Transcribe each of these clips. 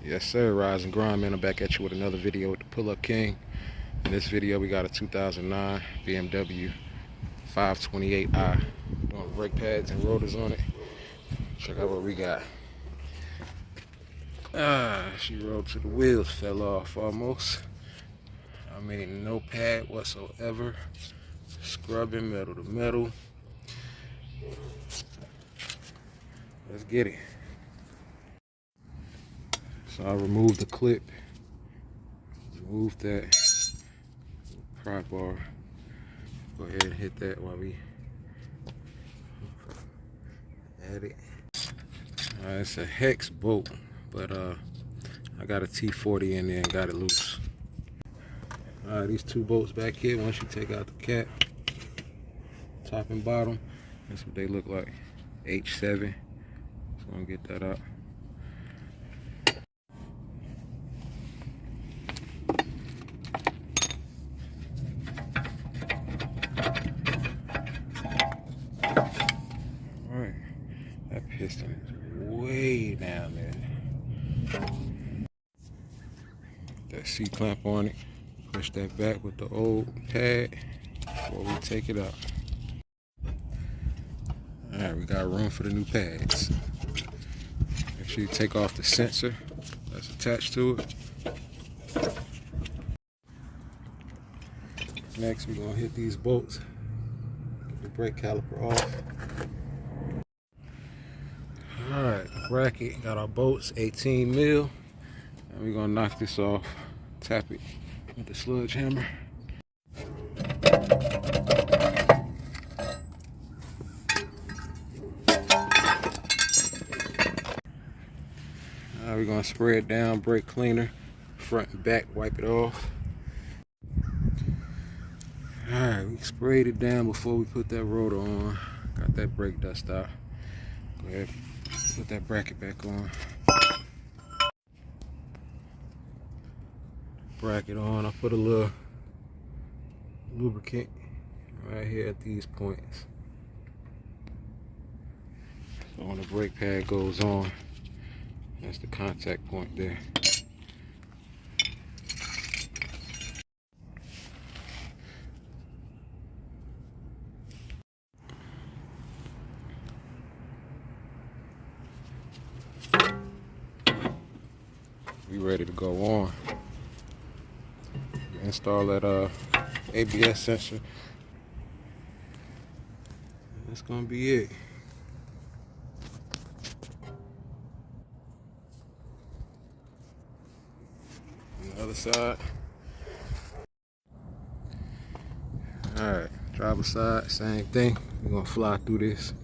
Yes sir, Rise and Grind, man. I'm back at you with another video with the Pull Up King. In this video we got a 2009 BMW 528i. Doing brake pads and rotors on it. Check out what we got. She rolled to the wheels, fell off almost. I mean, no pad whatsoever. Scrubbing metal to metal. Let's get it. So I removed the clip, removed that pry bar. Go ahead and hit that while we add it. It's a hex bolt, but I got a T40 in there and got it loose. These two bolts back here, once you take out the cap, top and bottom, that's what they look like. H7. So I'm gonna get that out. Alright, that piston is way down there. That C-clamp on it. Push that back with the old pad before we take it out. Alright, we got room for the new pads. Make sure you take off the sensor that's attached to it. Next, we're going to hit these bolts. Get the brake caliper off. Alright, bracket, got our bolts, 18 mil. And we're going to knock this off, tap it with the sludge hammer. We're going to spray it down, brake cleaner, front and back, wipe it off. Alright, we sprayed it down before we put that rotor on. Got that brake dust out. Go ahead, put that bracket back on. Bracket on, I put a little lubricant right here at these points. So when the brake pad goes on, that's the contact point there. We ready to go on. Install that ABS sensor. That's gonna be it. On the other side. Alright, driver side, same thing. We're gonna fly through this.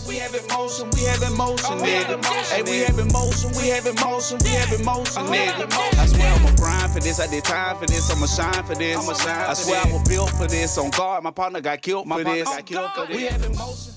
We have emotion, we have emotion, nigga. Hey, we have emotion, we have emotion, we have emotion, nigga. I swear I'ma grind for this, I did time for this, I'ma shine for this. I swear I was built for this. On guard, my partner got killed for this. We have emotion.